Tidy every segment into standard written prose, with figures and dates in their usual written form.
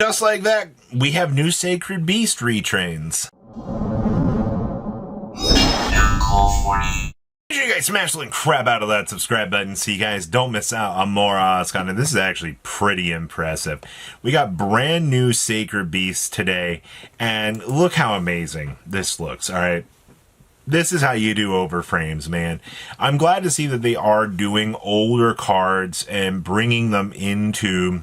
Just like that, we have new Sacred Beast retrains. Make sure you guys smash the crap out of that subscribe button so you guys don't miss out on more content. This is actually pretty impressive. We got brand new Sacred Beasts today, and look how amazing this looks, alright? This is how you do overframes, man. I'm glad to see that they are doing older cards and bringing them into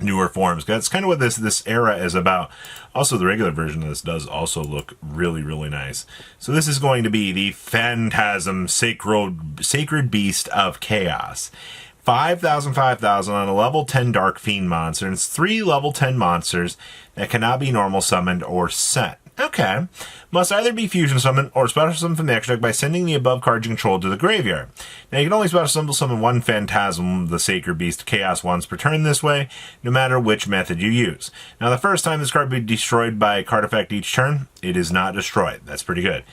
newer forms. That's kind of what this era is about. Also, the regular version of this does also look really, really nice. So this is going to be the Fantasm Sacred Beast of Chaos. 5,000, 5,000 on a level 10 Dark Fiend monster. And it's 3 level 10 monsters that cannot be normal summoned or sent. Okay. Must either be fusion summoned or special summoned from the extra deck by sending the above card you control to the graveyard. Now you can only special summon one Phantasm, the Sacred Beast Chaos once per turn this way, no matter which method you use. Now the first time this card be destroyed by a card effect each turn, it is not destroyed. That's pretty good.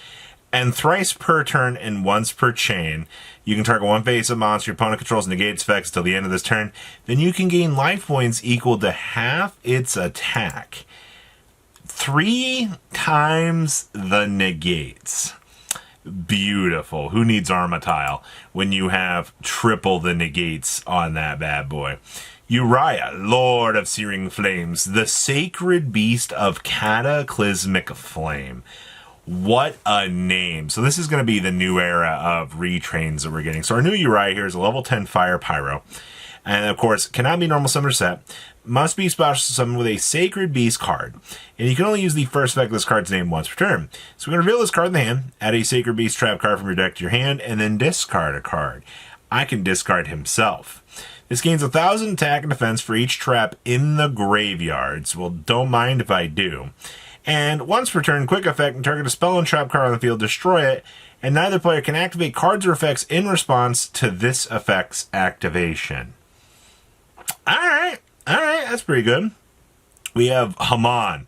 And thrice per turn and once per chain, you can target one face of monster your opponent controls and negate its effects until the end of this turn. Then you can gain life points equal to half its attack. 3 times the negates. Beautiful. Who needs Armatile when you have triple the negates on that bad boy? Uria, Lord of Searing Flames, the Sacred Beast of Cataclysmic Flame. What a name. So this is going to be the new era of retrains that we're getting. So our new Uria here is a level 10 Fire Pyro. And of course, cannot be normal summon or set. Must be special summoned with a Sacred Beast card. And you can only use the first effect of this card's name once per turn. So we're going to reveal this card in the hand, add a Sacred Beast trap card from your deck to your hand, and then discard a card. I can discard himself. This gains 1,000 attack and defense for each trap in the graveyards. Well, don't mind if I do. And once per turn, quick effect, and target a spell and trap card on the field, destroy it, and neither player can activate cards or effects in response to this effect's activation. Alright, that's pretty good. We have Hamon,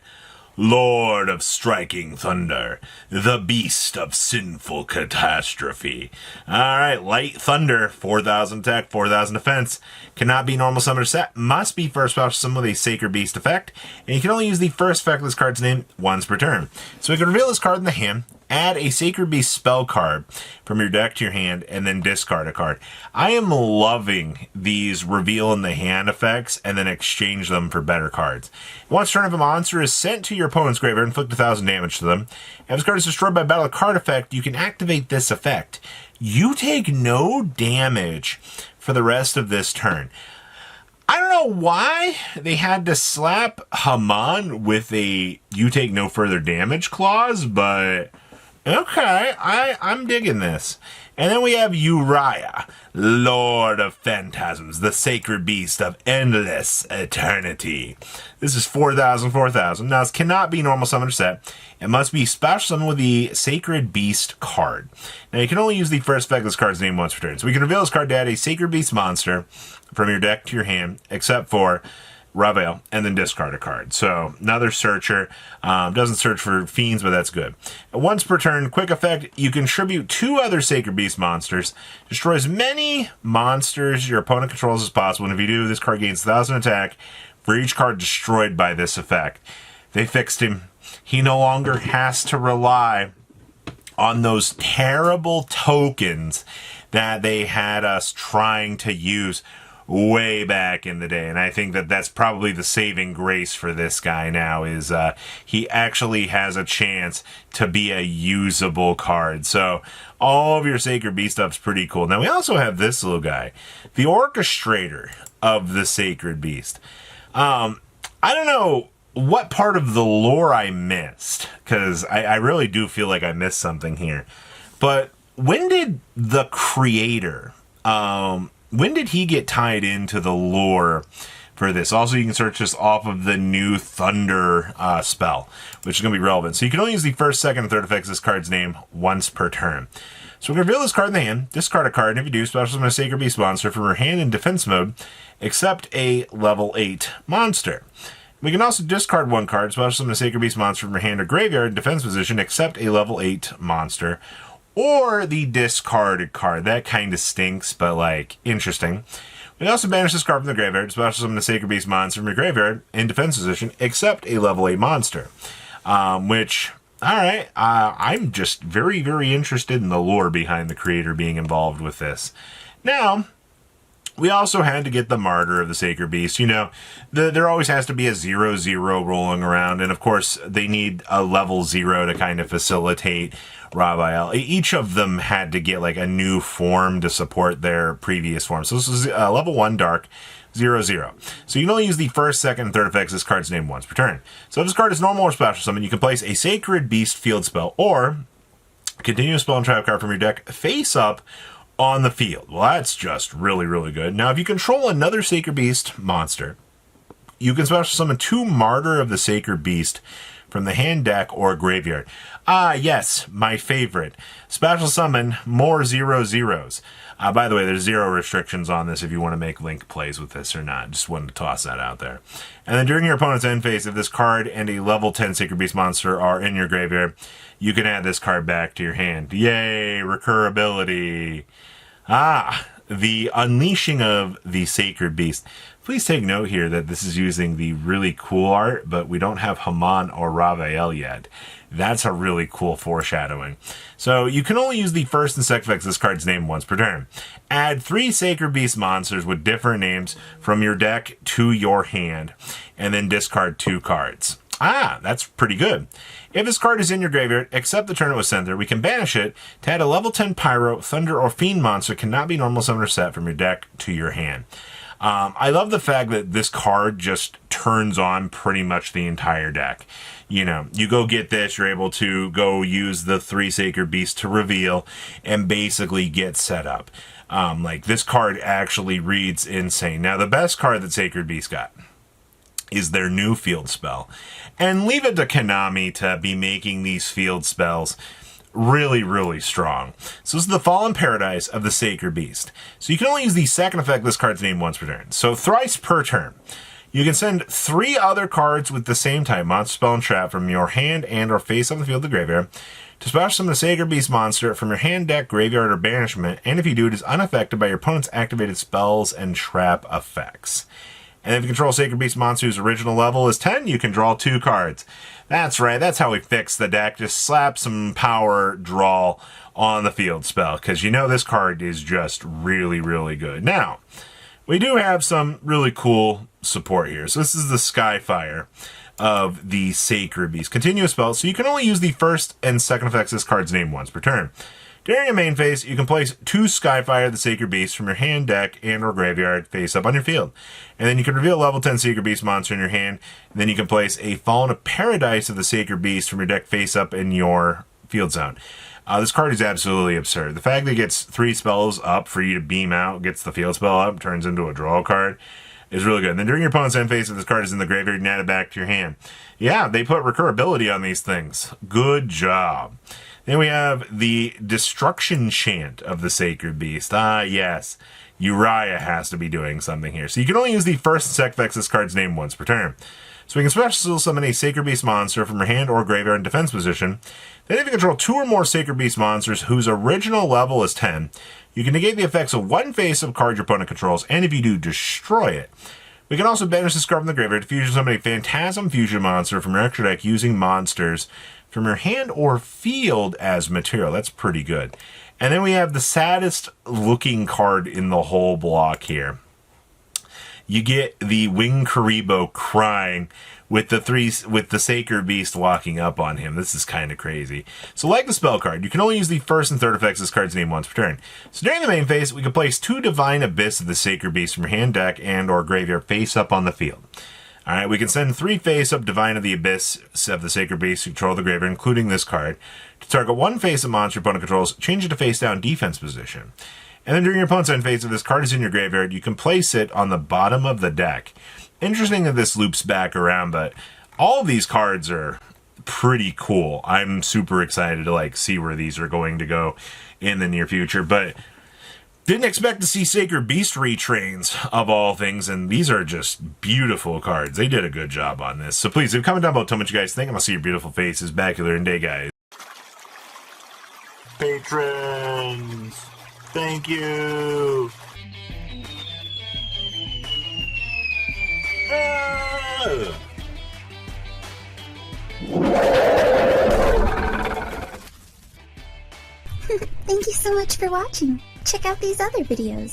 Lord of Striking Thunder, the Beast of Sinful Catastrophe. Alright, Light Thunder, 4,000 attack, 4,000 defense. Cannot be normal summon or set. Must be first special summon with a Sacred Beast effect. And you can only use the first effect of this card's name once per turn. So we can reveal this card in the hand, add a Sacred Beast spell card from your deck to your hand, and then discard a card. I am loving these reveal in the hand effects and then exchange them for better cards. Once turn, if a monster is sent to your opponent's graveyard, inflict 1,000 damage to them. If this card is destroyed by battle card effect, you can activate this effect. You take no damage for the rest of this turn. I don't know why they had to slap Hamon with a you take no further damage clause, but okay, I'm digging this. And then we have Uria, Lord of Phantasms, the Sacred Beast of Endless Eternity. This is 4,000, 4,000. Now, this cannot be normal summon or set. It must be special summon with the Sacred Beast card. Now, you can only use the first effect of this card's name once per turn. So we can reveal this card to add a Sacred Beast monster from your deck to your hand, except for Raviel, and then discard a card. So another searcher. Doesn't search for fiends, but that's good. Once per turn, quick effect, you contribute 2 other Sacred Beast monsters. Destroy as many monsters your opponent controls as possible. And if you do, this card gains 1,000 attack for each card destroyed by this effect. They fixed him. He no longer has to rely on those terrible tokens that they had us trying to use way back in the day. And I think that that's probably the saving grace for this guy now is he actually has a chance to be a usable card. So all of your Sacred Beast stuff's pretty cool. Now we also have this little guy, the Orchestrator of the Sacred Beast. I don't know what part of the lore I missed, because I really do feel like I missed something here. But when did the creator when did he get tied into the lore for this? Also, you can search this off of the new Thunder spell, which is going to be relevant. So you can only use the first, second, and third effects of this card's name once per turn. So we're going to reveal this card in the hand, discard a card, and if you do, special summon a Sacred Beast monster from your hand in defense mode, except a level 8 monster. We can also discard one card, special summon a Sacred Beast monster from your hand or graveyard in defense position, except a level 8 monster. Or the discarded card. That kind of stinks, but, like, interesting. We We also banish this card from the graveyard to special summon a Sacred Beast monster from your graveyard in defense position, except a level 8 monster. Which, alright, I'm just very, very interested in the lore behind the creator being involved with this. Now, we also had to get the Martyr of the Sacred Beast. You know, there always has to be a 0/0 rolling around, and of course, they need a level 0 to kind of facilitate Raviel. Each of them had to get like a new form to support their previous form. So this is level 1 Dark, 0/0. So you can only use the first, second, and third effects this card's named once per turn. So if this card is normal or special summon, you can place a Sacred Beast field spell, or continue a spell and trap card from your deck face up on the field. Well, that's just really, really good. Now, if you control another Sacred Beast monster, you can special summon 2 Martyr of the Sacred Beast from the hand, deck, or graveyard. Ah, yes, my favorite. Special summon more 0/0s. By the way, there's 0 restrictions on this if you want to make Link plays with this or not. Just wanted to toss that out there. And then during your opponent's end phase, if this card and a level 10 Sacred Beast monster are in your graveyard, you can add this card back to your hand. Yay, recurability. Ah, the unleashing of the Sacred Beast. Please take note here that this is using the really cool art, but we don't have Hamon or Raviel yet. That's a really cool foreshadowing. So you can only use the first and second effects of this card's name once per turn. Add 3 Sacred Beast monsters with different names from your deck to your hand, and then discard 2 cards. Ah, that's pretty good. If this card is in your graveyard, except the turn it was sent there, we can banish it to add a level 10 Pyro, Thunder, or Fiend monster cannot be normal summon or set from your deck to your hand. I love the fact that this card just turns on pretty much the entire deck. You know, you go get this, you're able to go use the 3 Sacred Beasts to reveal and basically get set up. Like, this card actually reads insane. Now, the best card that Sacred Beast got is their new field spell. And leave it to Konami to be making these field spells really, really strong. So this is the Fallen Paradise of the Sacred Beast. So you can only use the second effect of this card's name once per turn. So thrice per turn. You can send 3 other cards with the same type, monster, spell, and trap, from your hand and or face on the field of the graveyard to special summon a Sacred Beast monster from your hand, deck, graveyard, or banishment, and if you do, it is unaffected by your opponent's activated spells and trap effects. And if you control Sacred Beast monster whose original level is 10, you can draw 2 cards. That's right, that's how we fix the deck. Just slap some power draw on the field spell, because you know this card is just really, really good. Now, we do have some really cool support here. So this is the Skyfire of the Sacred Beast. Continuous spell, so you can only use the first and second effects of this card's name once per turn. During your main phase, you can place 2 Skyfire the Sacred Beast from your hand, deck, and or graveyard face up on your field. And then you can reveal a level 10 Sacred Beast monster in your hand. And then you can place a Fallen Paradise of the Sacred Beast from your deck face up in your field zone. This card is absolutely absurd. The fact that it gets 3 spells up for you to beam out, gets the field spell up, turns into a draw card, is really good. And then during your opponent's end phase, if this card is in the graveyard, you can add it back to your hand. Yeah, they put recurability on these things. Good job. Then we have the Destruction Chant of the Sacred Beast. Ah, yes. Uria has to be doing something here. So you can only use the first and second effects of this card's name once per turn. So we can special summon a Sacred Beast monster from your hand or graveyard in defense position. Then if you control 2 or more Sacred Beast monsters whose original level is 10, you can negate the effects of 1 face-up card your opponent controls, and if you do, destroy it. We can also banish this card from the graveyard to fusion summon a Phantasm fusion monster from your extra deck using monsters from your hand or field as material. That's pretty good. And then we have the saddest looking card in the whole block here. You get the Wing Karibo crying with the Sacred Beast walking up on him. This is kind of crazy. So like the spell card, you can only use the first and third effects of this card's name once per turn. So during the main phase, we can place 2 Divine Abyss of the Sacred Beast from your hand, deck, and or graveyard face up on the field. Alright, we can send 3 face-up Divine of the Abyss of the Sacred Beast to control the graveyard, including this card. To target 1 face-up monster your opponent controls, change it to face-down defense position. And then during your opponent's end phase, if this card is in your graveyard, you can place it on the bottom of the deck. Interesting that this loops back around, but all of these cards are pretty cool. I'm super excited to see where these are going to go in the near future, but didn't expect to see Sacred Beast retrains, of all things, and these are just beautiful cards. They did a good job on this. So please, leave a comment down below, tell me what you guys think. I'm going to see your beautiful faces back here in day, guys. Patrons, thank you. Thank you so much for watching. Check out these other videos.